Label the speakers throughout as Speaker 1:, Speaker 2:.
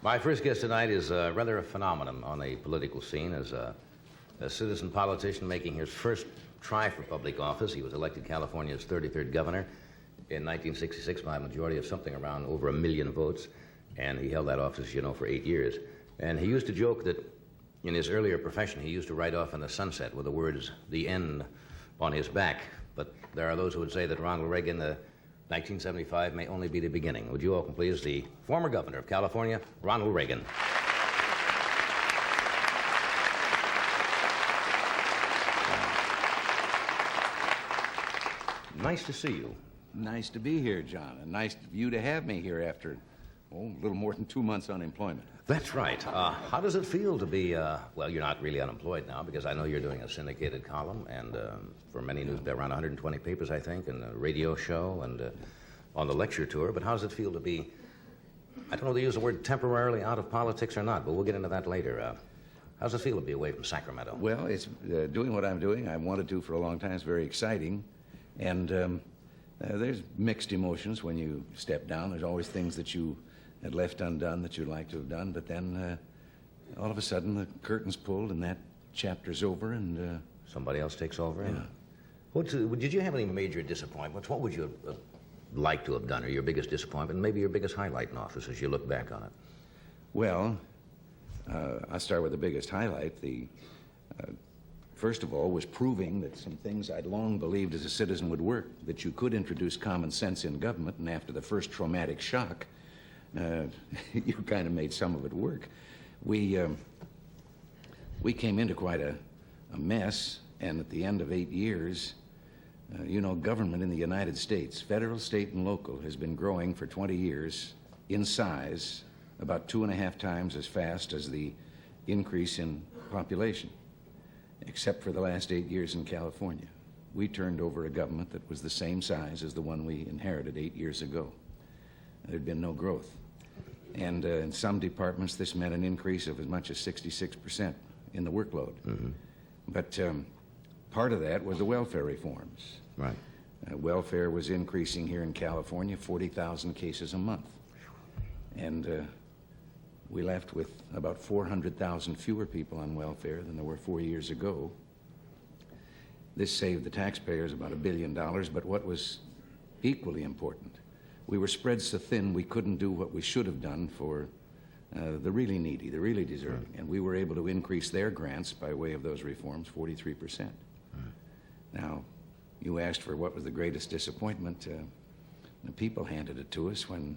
Speaker 1: My first guest tonight is rather a phenomenon on the political scene as a citizen politician making his first try for public office. He was elected California's 33rd governor in 1966 by a majority of something around over 1 million votes, and he held that office, you know, for 8 years. And he used to joke that in his earlier profession he used to ride off in the sunset with the words, "the end," on his back. But there are those who would say that Ronald Reagan, 1975 may only be the beginning. Would you welcome, please, the former governor of California, Ronald Reagan. Nice to see you.
Speaker 2: Nice to be here, John, and nice of you to have me here after, a little more than 2 months unemployment.
Speaker 1: That's right. How does it feel to be, well, you're not really unemployed now, because I know you're doing a syndicated column, and for many news, around 120 papers, I think, and a radio show, and on the lecture tour, but how does it feel to be, I don't know if they use the word temporarily out of politics or not, but we'll get into that later. How does it feel to be away from Sacramento?
Speaker 2: Well, it's doing what I'm doing. I wanted to for a long time. It's very exciting, and there's mixed emotions when you step down. There's always things that you had left undone that you'd like to have done, but then all of a sudden the curtain's pulled and that chapter's over, and
Speaker 1: somebody else takes over.
Speaker 2: Yeah.
Speaker 1: Did you have any major disappointments? What would you have liked to have done, or your biggest disappointment, maybe your biggest highlight in office as you look back on it?
Speaker 2: Well, I'll start with the biggest highlight. First of all, was proving that some things I'd long believed as a citizen would work, that you could introduce common sense in government, and after the first traumatic shock, you kind of made some of it work. We came into quite a mess, and at the end of 8 years, government in the United States, federal, state, and local, has been growing for 20 years in size about 2.5 times as fast as the increase in population, except for the last 8 years in California. We turned over a government that was the same size as the one we inherited 8 years ago. There'd been no growth. And in some departments, this meant an increase of as much as 66% in the workload.
Speaker 1: Mm-hmm.
Speaker 2: But part of that was the welfare reforms.
Speaker 1: Right.
Speaker 2: Welfare was increasing here in California, 40,000 cases a month. And we left with about 400,000 fewer people on welfare than there were 4 years ago. This saved the taxpayers about $1 billion, but what was equally important, we were spread so thin we couldn't do what we should have done for the really needy, the really deserving. And we were able to increase their grants by way of those reforms 43%. Now, you asked for what was the greatest disappointment. The people handed it to us when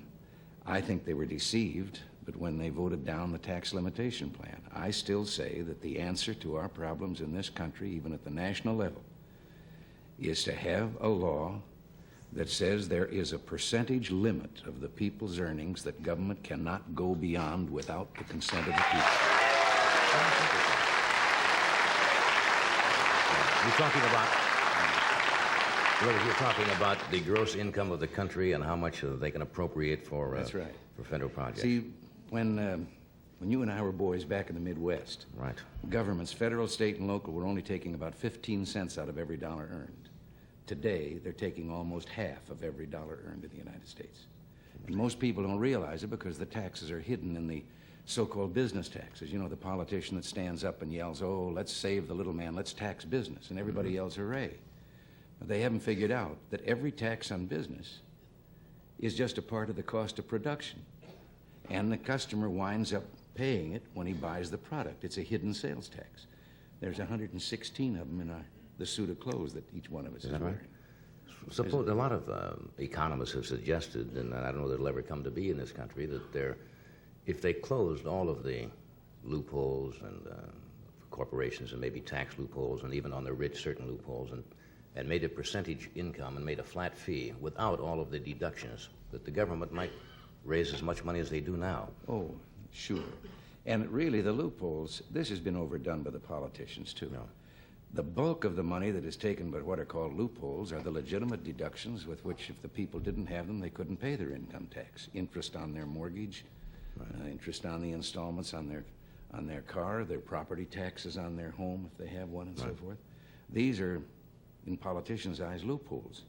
Speaker 2: I think they were deceived, but when they voted down the tax limitation plan. I still say that the answer to our problems in this country, even at the national level, is to have a law that says there is a percentage limit of the people's earnings that government cannot go beyond without the consent of the people.
Speaker 1: You're talking about the gross income of the country and how much they can appropriate for
Speaker 2: That's right.
Speaker 1: For federal projects.
Speaker 2: See, when you and I were boys back in the Midwest,
Speaker 1: right,
Speaker 2: governments, federal, state, and local, were only taking about 15 cents out of every dollar earned. Today, they're taking almost half of every dollar earned in the United States. And most people don't realize it because the taxes are hidden in the so-called business taxes. You know, the politician that stands up and yells, "Oh, let's save the little man, let's tax business," and everybody yells, "Hooray." But they haven't figured out that every tax on business is just a part of the cost of production. And the customer winds up paying it when he buys the product. It's a hidden sales tax. There's 116 of them in the suit of clothes that each one of us is wearing.
Speaker 1: Suppose a lot of economists have suggested, and I don't know that it'll ever come to be in this country, that if they closed all of the loopholes and corporations and maybe tax loopholes and even on the rich certain loopholes and made a percentage income and made a flat fee without all of the deductions, that the government might raise as much money as they do now.
Speaker 2: Oh, sure. And really the loopholes, this has been overdone by the politicians too.
Speaker 1: No.
Speaker 2: The bulk of the money that is taken by what are called loopholes are the legitimate deductions with which, if the people didn't have them, they couldn't pay their income tax. Interest on their mortgage, interest on the installments on their car, their property taxes on their home if they have one, and so forth. These are, in politicians' eyes, loopholes.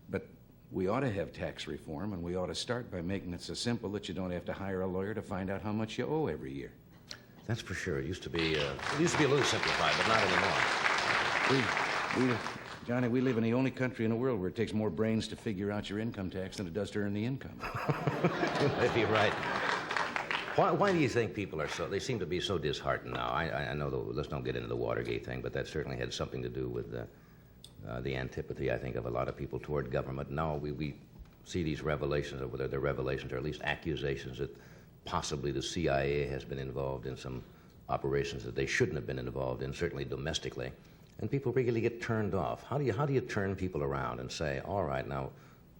Speaker 2: But we ought to have tax reform, and we ought to start by making it so simple that you don't have to hire a lawyer to find out how much you owe every year.
Speaker 1: That's for sure. It used to be a little simplified, but not anymore.
Speaker 2: Johnny, we live in the only country in the world where it takes more brains to figure out your income tax than it does to earn the income.
Speaker 1: You may be right. Why do you think people are they seem to be so disheartened now? I know, let's don't get into the Watergate thing, but that certainly had something to do with the antipathy, I think, of a lot of people toward government. Now we see these revelations, or whether they're revelations or at least accusations that possibly the CIA has been involved in some operations that they shouldn't have been involved in, certainly domestically. And people really get turned off. How do you turn people around and say, all right, now,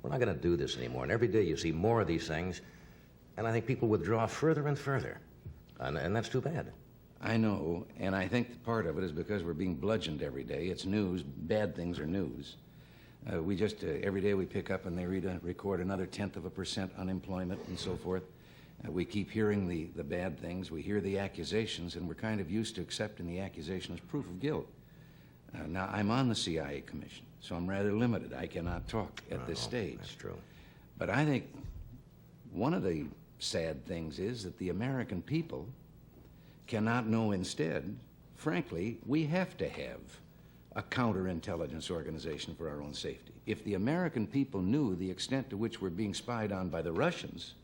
Speaker 1: we're not going to do this anymore? And every day you see more of these things, and I think people withdraw further and further. And that's too bad.
Speaker 2: I know, and I think part of it is because we're being bludgeoned every day. It's news. Bad things are news. We just, every day we pick up and they record another 0.1% unemployment and so forth. We keep hearing the bad things. We hear the accusations, and we're kind of used to accepting the accusation as proof of guilt. Now, I'm on the CIA Commission, so I'm rather limited. I cannot talk at this stage.
Speaker 1: That's true.
Speaker 2: But I think one of the sad things is that the American people cannot know instead, frankly, we have to have a counterintelligence organization for our own safety. If the American people knew the extent to which we're being spied on by the Russians,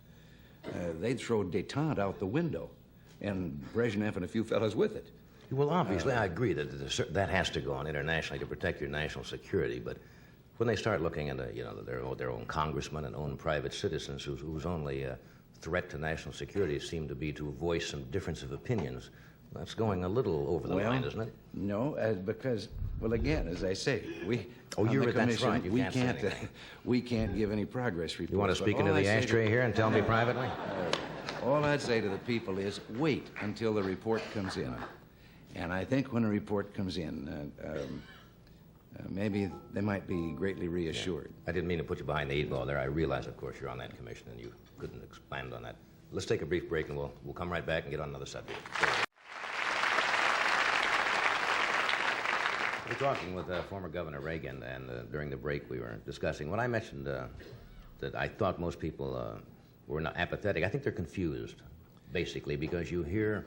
Speaker 2: they'd throw détente out the window, and Brezhnev and a few fellows with it.
Speaker 1: Well, obviously, I agree that that has to go on internationally to protect your national security, but when they start looking into, their own congressmen and own private citizens whose only threat to national security seem to be to voice some difference of opinions, that's going a little over the line, isn't it?
Speaker 2: No, because, well, again, as I say,
Speaker 1: that's right.
Speaker 2: We can't give any progress reports.
Speaker 1: You want to speak into the ashtray here and tell me privately?
Speaker 2: All I'd say to the people is wait until the report comes in. And I think when a report comes in, maybe they might be greatly reassured.
Speaker 1: Yeah. I didn't mean to put you behind the 8 ball there. I realize, of course, you're on that commission and you couldn't expand on that. Let's take a brief break and we'll come right back and get on another subject. We're talking with former Governor Reagan, and during the break we were discussing, when I mentioned that I thought most people were not apathetic, I think they're confused, basically, because you hear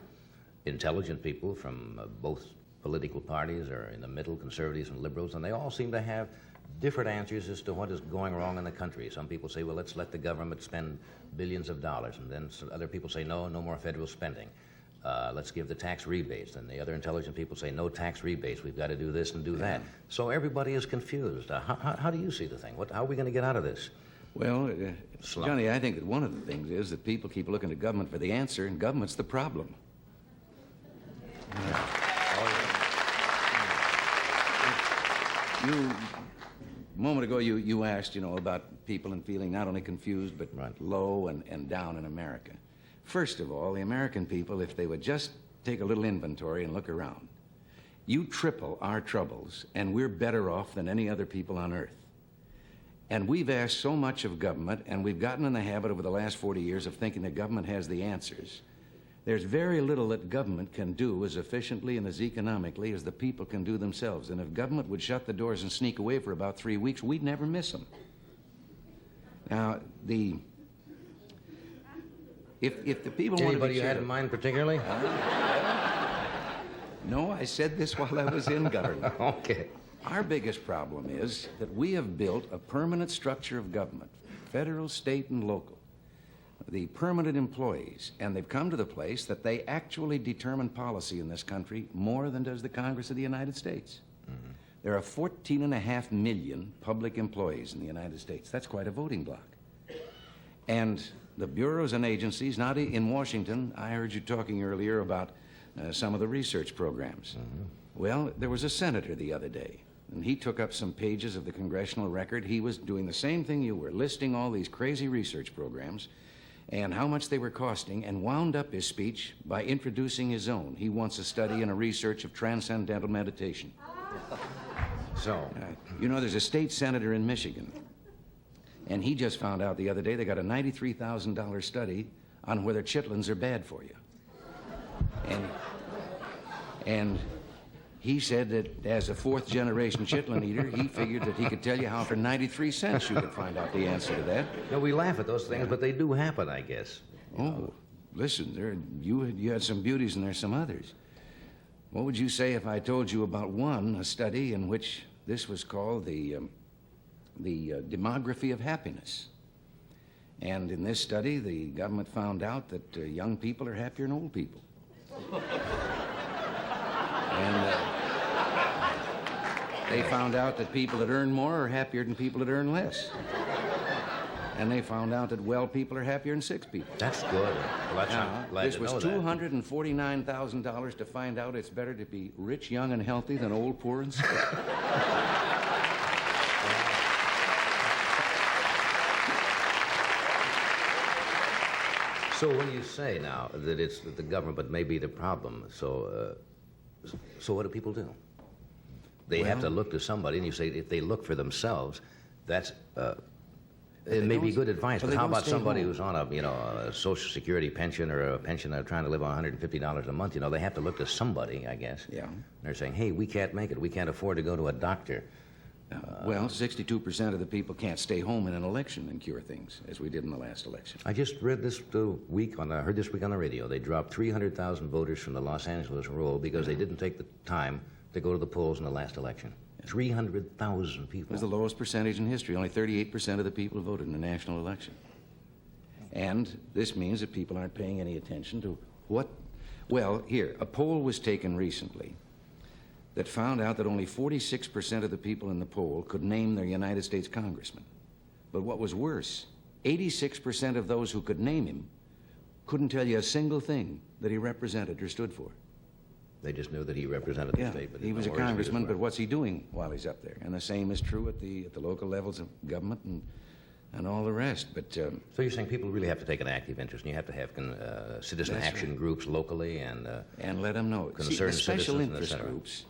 Speaker 1: intelligent people from both political parties, or in the middle, conservatives and liberals, and they all seem to have different answers as to what is going wrong in the country. Some people say, well, let's let the government spend billions of dollars, and then other people say, no more federal spending. Let's give the tax rebates. And the other intelligent people say, no tax rebates. We've got to do this and do that. So everybody is confused. How do you see the thing? How are we going to get out of this?
Speaker 2: Well, Johnny, I think that one of the things is that people keep looking to government for the answer, and government's the problem. A moment ago, you asked, about people and feeling not only confused, but low and down in America. First of all, the American people, if they would just take a little inventory and look around, you triple our troubles, and we're better off than any other people on earth. And we've asked so much of government, and we've gotten in the habit over the last 40 years of thinking that government has the answers. There's very little that government can do as efficiently and as economically as the people can do themselves. And if government would shut the doors and sneak away for about 3 weeks, we'd never miss them. Now, if the people want to be
Speaker 1: Anybody you had in mind particularly?
Speaker 2: No, I said this while I was in government.
Speaker 1: Okay.
Speaker 2: Our biggest problem is that we have built a permanent structure of government, federal, state, and local. The permanent employees, and they've come to the place that they actually determine policy in this country more than does the Congress of the United States. Mm-hmm. There are 14.5 million public employees in the United States. That's quite a voting bloc. And the bureaus and agencies, not in Washington, I heard you talking earlier about some of the research programs. Mm-hmm. Well, there was a senator the other day, and he took up some pages of the congressional record. He was doing the same thing you were, listing all these crazy research programs and how much they were costing, and wound up his speech by introducing his own. He wants a study and a research of transcendental meditation. So, there's a state senator in Michigan, and he just found out the other day they got a $93,000 study on whether chitlins are bad for you. And He said that as a fourth-generation chitlin eater, he figured that he could tell you how for 93 cents you could find out the answer to that.
Speaker 1: No, we laugh at those things, but they do happen, I guess.
Speaker 2: Oh, listen, you had some beauties and there's some others. What would you say if I told you about a study in which this was called the demography of happiness? And in this study, the government found out that young people are happier than old people. And they found out that people that earn more are happier than people that earn less. And they found out that well people are happier than sick people.
Speaker 1: That's good. Well, I'm glad
Speaker 2: this
Speaker 1: to
Speaker 2: was
Speaker 1: know that.
Speaker 2: $249,000 to find out it's better to be rich, young, and healthy than old, poor, and sick.
Speaker 1: So when you say now that it's that the government may be the problem, so what do people do? They have to look to somebody, and you say if they look for themselves, that's it may be good advice. But how about somebody who's on a Social Security pension or a pension trying to live on $150 a month? They have to look to somebody, I guess.
Speaker 2: Yeah.
Speaker 1: They're saying, hey, we can't make it. We can't afford to go to a doctor.
Speaker 2: 62% of the people can't stay home in an election and cure things, as we did in the last election.
Speaker 1: I just read this week heard this week on the radio. They dropped 300,000 voters from the Los Angeles roll because they didn't take the time to go to the polls in the last election. 300,000 people.
Speaker 2: It was the lowest percentage in history. Only 38% of the people voted in the national election. And this means that people aren't paying any attention to what... Well, here, a poll was taken recently that found out that only 46% of the people in the poll could name their United States congressman. But what was worse, 86% of those who could name him couldn't tell you a single thing that he represented or stood for.
Speaker 1: They just knew that he represented the state. But
Speaker 2: he was a congressman, but what's he doing while he's up there? And the same is true at the local levels of government and all the rest. But
Speaker 1: so you're saying people really have to take an active interest, and you have to have citizen action groups locally and
Speaker 2: let them know.
Speaker 1: Concerned
Speaker 2: the special
Speaker 1: citizens
Speaker 2: interest groups.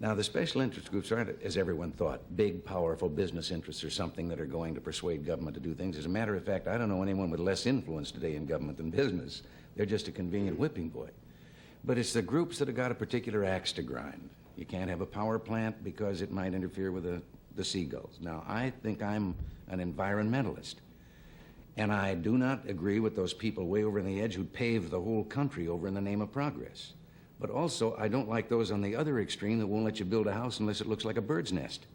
Speaker 2: Now, the special interest groups aren't, as everyone thought, big, powerful business interests or something that are going to persuade government to do things. As a matter of fact, I don't know anyone with less influence today in government than business. They're just a convenient whipping boy. But it's the groups that have got a particular axe to grind. You can't have a power plant because it might interfere with the seagulls. Now, I think I'm an environmentalist, and I do not agree with those people way over on the edge who pave the whole country over in the name of progress. But also, I don't like those on the other extreme that won't let you build a house unless it looks like a bird's nest.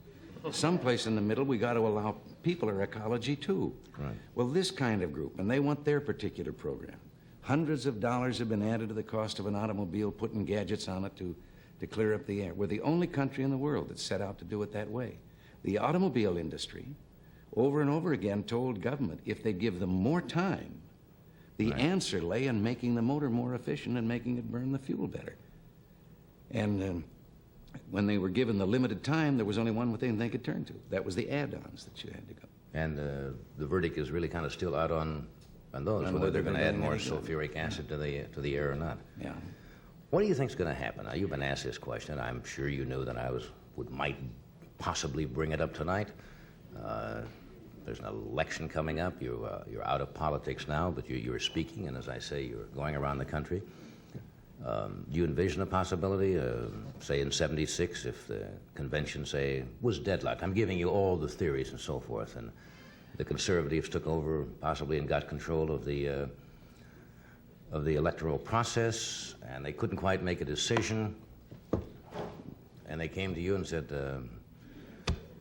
Speaker 2: Someplace in the middle, we got to allow people our ecology, too.
Speaker 1: Right.
Speaker 2: Well, this kind of group, and they want their particular program. Hundreds of dollars have been added to the cost of an automobile, putting gadgets on it to clear up the air. We're the only country in the world that's set out to do it that way. The automobile industry, over and over again, told government if they'd give them more time, the answer lay in making the motor more efficient and making it burn the fuel better. And when they were given the limited time, there was only one thing they could turn to. That was the add-ons that you had to go.
Speaker 1: And the verdict is really kind of still out on those, whether they're going to add more sulfuric acid to the air or not.
Speaker 2: Yeah.
Speaker 1: What do you think's going to happen? Now, you've been asked this question. I'm sure you knew that I might possibly bring it up tonight. There's an election coming up. You're out of politics now, but you're speaking, and as I say, you're going around the country. Do you envision a possibility, say in '76, if the convention, say, was deadlocked? I'm giving you all the theories and so forth, and the conservatives took over possibly and got control of the electoral process, and they couldn't quite make a decision, and they came to you and said,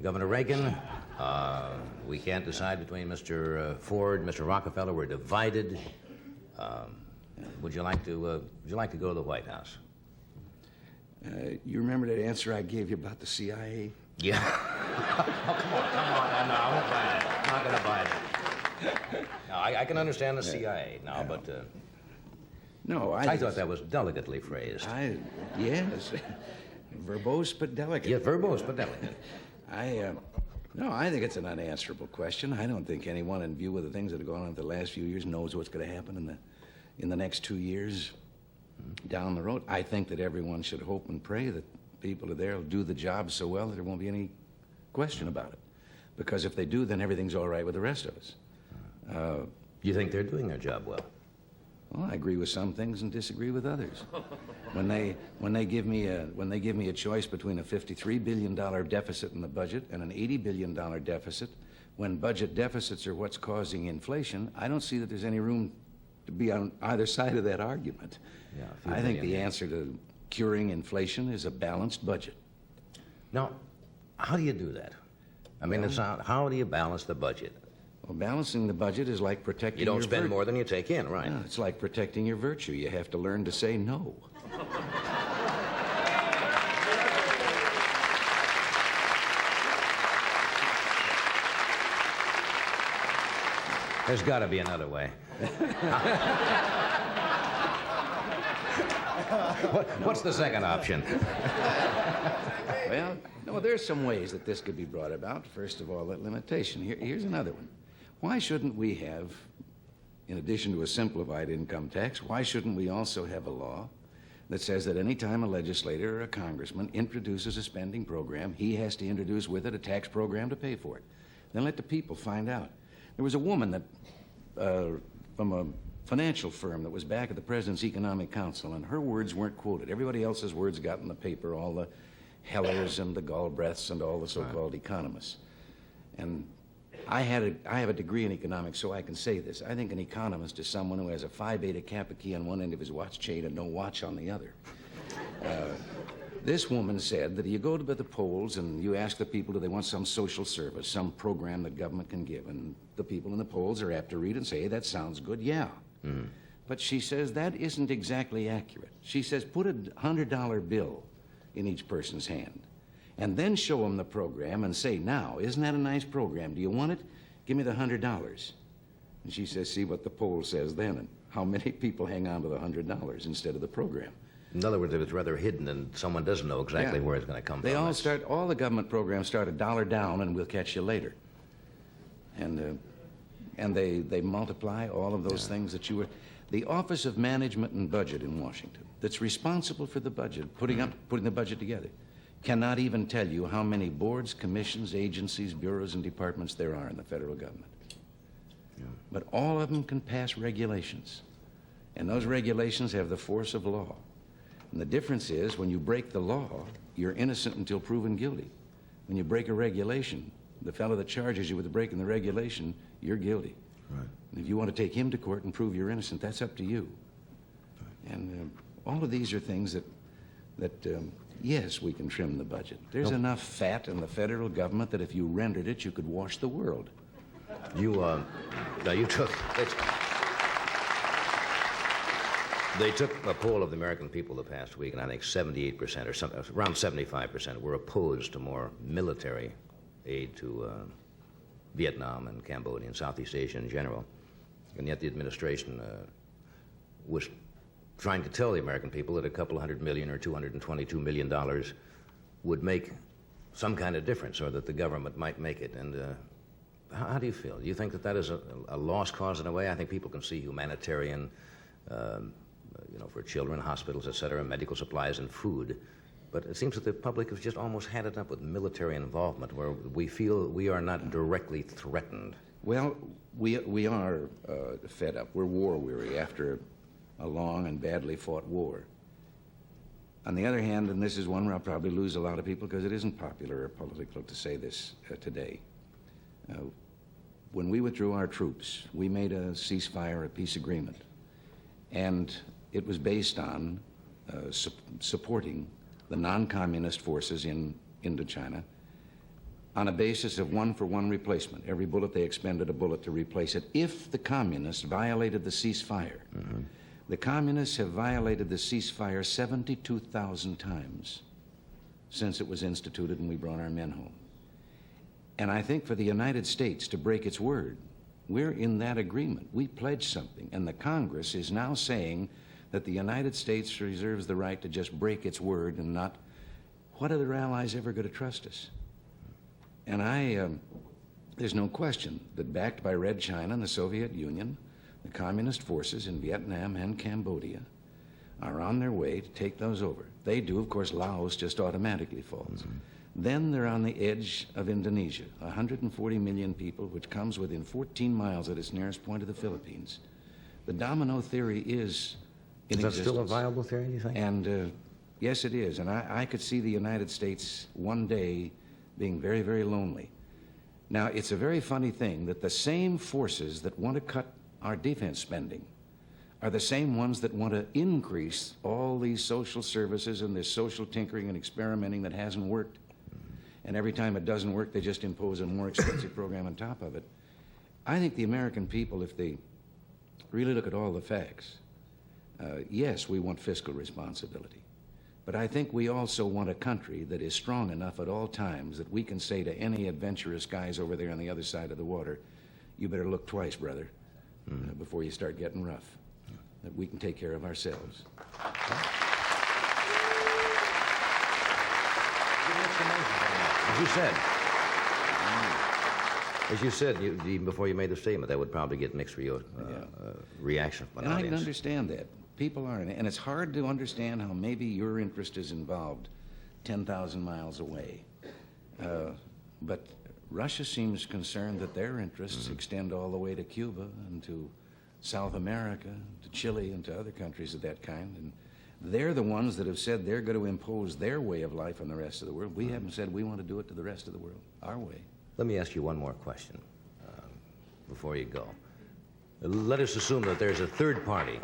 Speaker 1: Governor Reagan, we can't decide between Mr. Ford, Mr. Rockefeller. We're divided. Would you like to go to the White House?
Speaker 2: You remember that answer I gave you about the CIA?
Speaker 1: Yeah. Oh, come on. No, I won't buy it. I'm not going to buy it. No, I can understand the CIA now, but...
Speaker 2: No,
Speaker 1: I thought that was delicately phrased.
Speaker 2: Yes. Verbose but delicate.
Speaker 1: Yeah, verbose but delicate.
Speaker 2: No, I think it's an unanswerable question. I don't think anyone, in view of the things that have gone on the last few years, knows what's going to happen in the next 2 years down the road. I think that everyone should hope and pray that people are there will do the job so well that there won't be any question about it. Because if they do, then everything's all right with the rest of us.
Speaker 1: You think they're doing their job well?
Speaker 2: Well, I agree with some things and disagree with others. When they give me a choice between a $53 billion deficit in the budget and an $80 billion deficit, when budget deficits are what's causing inflation, I don't see that there's any room to be on either side of that argument.
Speaker 1: Yeah,
Speaker 2: I think the answer to curing inflation is a balanced budget.
Speaker 1: Now, how do you do that? I mean, how do you balance the budget?
Speaker 2: Well, balancing the budget is like protecting
Speaker 1: You don't
Speaker 2: your
Speaker 1: spend more than you take in, right?
Speaker 2: Yeah, it's like protecting your virtue. You have to learn to say no.
Speaker 1: There's got to be another way. What's the second option?
Speaker 2: Well, no, there's some ways that this could be brought about. First of all, that limitation. Here's another one. Why shouldn't we have, in addition to a simplified income tax, why shouldn't we also have a law that says that any time a legislator or a congressman introduces a spending program, he has to introduce with it a tax program to pay for it? Then let the people find out. There was a woman that, from a financial firm that was back at the President's Economic Council, and her words weren't quoted. Everybody else's words got in the paper, all the Hellers and the Galbraiths and all the so-called economists. And I have a degree in economics, so I can say this. I think an economist is someone who has a Phi Beta Kappa key on one end of his watch chain and no watch on the other. This woman said that you go to the polls and you ask the people, do they want some social service, some program that government can give? And the people in the polls are apt to read and say, hey, that sounds good, yeah. Mm. But she says that isn't exactly accurate. She says put a $100 bill in each person's hand and then show them the program and say, now, isn't that a nice program? Do you want it? Give me the $100. And she says, see what the poll says then and how many people hang on to the $100 instead of the program.
Speaker 1: In other words, if it's rather hidden and someone doesn't know exactly where it's going to come
Speaker 2: they
Speaker 1: from.
Speaker 2: All the government programs start $1 down and we'll catch you later. And they multiply all of those things that you were... The Office of Management and Budget in Washington, that's responsible for the budget, putting the budget together, cannot even tell you how many boards, commissions, agencies, bureaus, and departments there are in the federal government. Yeah. But all of them can pass regulations. And those regulations have the force of law. And the difference is, when you break the law, you're innocent until proven guilty. When you break a regulation, the fellow that charges you with breaking the regulation, you're guilty. Right. And if you want to take him to court and prove you're innocent, that's up to you. Right. And all of these are things that yes, we can trim the budget. There's enough fat in the federal government that if you rendered it, you could wash the world. They took a poll of the American people the past week, and I think 78% or something, around 75% were opposed to more military aid to Vietnam and Cambodia and Southeast Asia in general. And yet the administration was trying to tell the American people that a couple $100 million or $222 million would make some kind of difference, or that the government might make it. And how do you feel? Do you think that is a lost cause in a way? I think people can see humanitarian, for children, hospitals, et cetera, medical supplies and food. But it seems that the public has just almost had it up with military involvement, where we feel we are not directly threatened. Well, we are fed up. We're war-weary after a long and badly fought war. On the other hand, and this is one where I'll probably lose a lot of people because it isn't popular or political to say this today, when we withdrew our troops, we made a ceasefire, a peace agreement. And it was based on supporting the non-communist forces in Indochina on a basis of one-for-one replacement. Every bullet they expended a bullet to replace it if the communists violated the ceasefire. Mm-hmm. The communists have violated the ceasefire 72,000 times since it was instituted and we brought our men home. And I think for the United States to break its word, we're in that agreement. We pledged something, and the Congress is now saying that the United States reserves the right to just break its word and not... What are their allies ever going to trust us? And there's no question that backed by Red China and the Soviet Union, the communist forces in Vietnam and Cambodia are on their way to take those over. They do, of course. Laos just automatically falls. Mm-hmm. Then they're on the edge of Indonesia, 140 million people, which comes within 14 miles at its nearest point of the Philippines. The domino theory is in
Speaker 1: Is that
Speaker 2: existence.
Speaker 1: still a viable theory, you think?
Speaker 2: And yes, it is. And I could see the United States one day being very, very lonely. Now, it's a very funny thing that the same forces that want to cut our defense spending are the same ones that want to increase all these social services and this social tinkering and experimenting that hasn't worked. And every time it doesn't work, they just impose a more expensive program on top of it. I think the American people, if they really look at all the facts, yes, we want fiscal responsibility. But I think we also want a country that is strong enough at all times that we can say to any adventurous guys over there on the other side of the water, you better look twice, brother, before you start getting rough. That we can take care of ourselves.
Speaker 1: As you said, even before you made the statement, that would probably get mixed reaction from an
Speaker 2: And I
Speaker 1: audience.
Speaker 2: can understand that. People are, and it's hard to understand how maybe your interest is involved 10,000 miles away. But Russia seems concerned that their interests extend all the way to Cuba and to South America, to Chile, and to other countries of that kind. And they're the ones that have said they're going to impose their way of life on the rest of the world. We haven't said we want to do it to the rest of the world, our way.
Speaker 1: Let me ask you one more question before you go. Let us assume that there's a third party,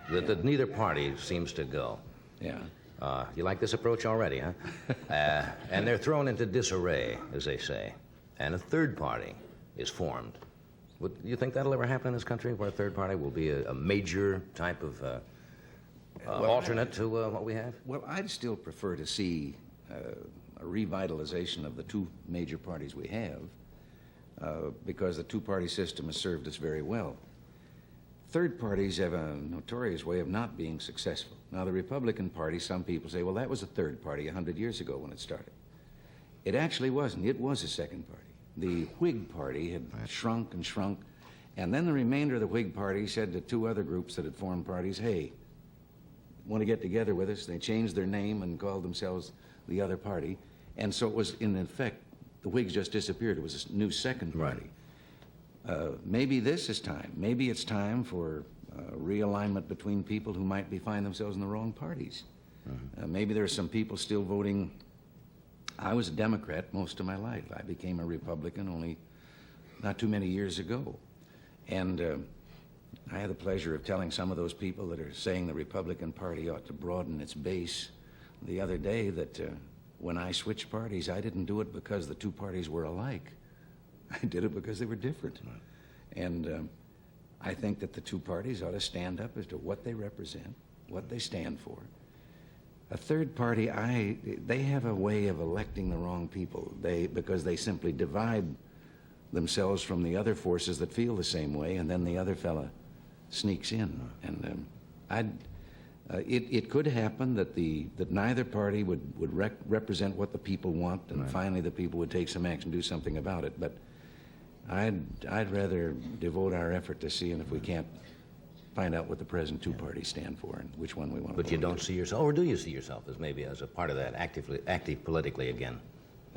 Speaker 1: that neither party seems to go.
Speaker 2: Yeah.
Speaker 1: You like this approach already, huh? And they're thrown into disarray, as they say, and a third party is formed. Do you think that'll ever happen in this country, where a third party will be a major type of alternate to what we have?
Speaker 2: Well, I'd still prefer to see a revitalization of the two major parties we have, because the two-party system has served us very well. Third parties have a notorious way of not being successful. Now, the Republican Party, some people say, well, that was a third party 100 years ago when it started. It actually wasn't. It was a second party. The Whig Party had shrunk and shrunk, and then the remainder of the Whig Party said to two other groups that had formed parties, hey, want to get together with us? They changed their name and called themselves the other party. And so it was, in effect, the Whigs just disappeared. It was a new second party. Maybe this is time. Maybe it's time for realignment between people who might find themselves in the wrong parties. Maybe there are some people still voting. I was a Democrat most of my life. I became a Republican only not too many years ago. And I had the pleasure of telling some of those people that are saying the Republican Party ought to broaden its base the other day that when I switched parties, I didn't do it because the two parties were alike. I did it because they were different. And I think that the two parties ought to stand up as to what they represent, what they stand for. A third party, they have a way of electing the wrong people because they simply divide themselves from the other forces that feel the same way, and then the other fella sneaks in. And it could happen that neither party would represent what the people want, and finally the people would take some action, do something about it. But I'd rather devote our effort to seeing if we can't find out what the present two parties stand for and which one we want to
Speaker 1: But you don't see yourself, or do you see yourself as maybe as a part of that, active politically again?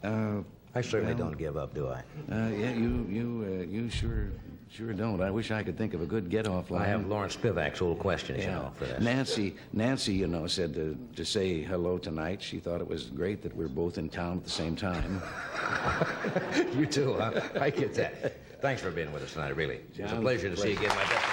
Speaker 1: I certainly don't give up, do I?
Speaker 2: Yeah, you sure don't. I wish I could think of a good get-off line.
Speaker 1: I have Lawrence Spivak's old questions, you know, for this.
Speaker 2: Nancy, you know, said to say hello tonight. She thought it was great that we're both in town at the same time.
Speaker 1: You too, huh? I get that. Thanks for being with us tonight, really. It was a pleasure to see you again, my best.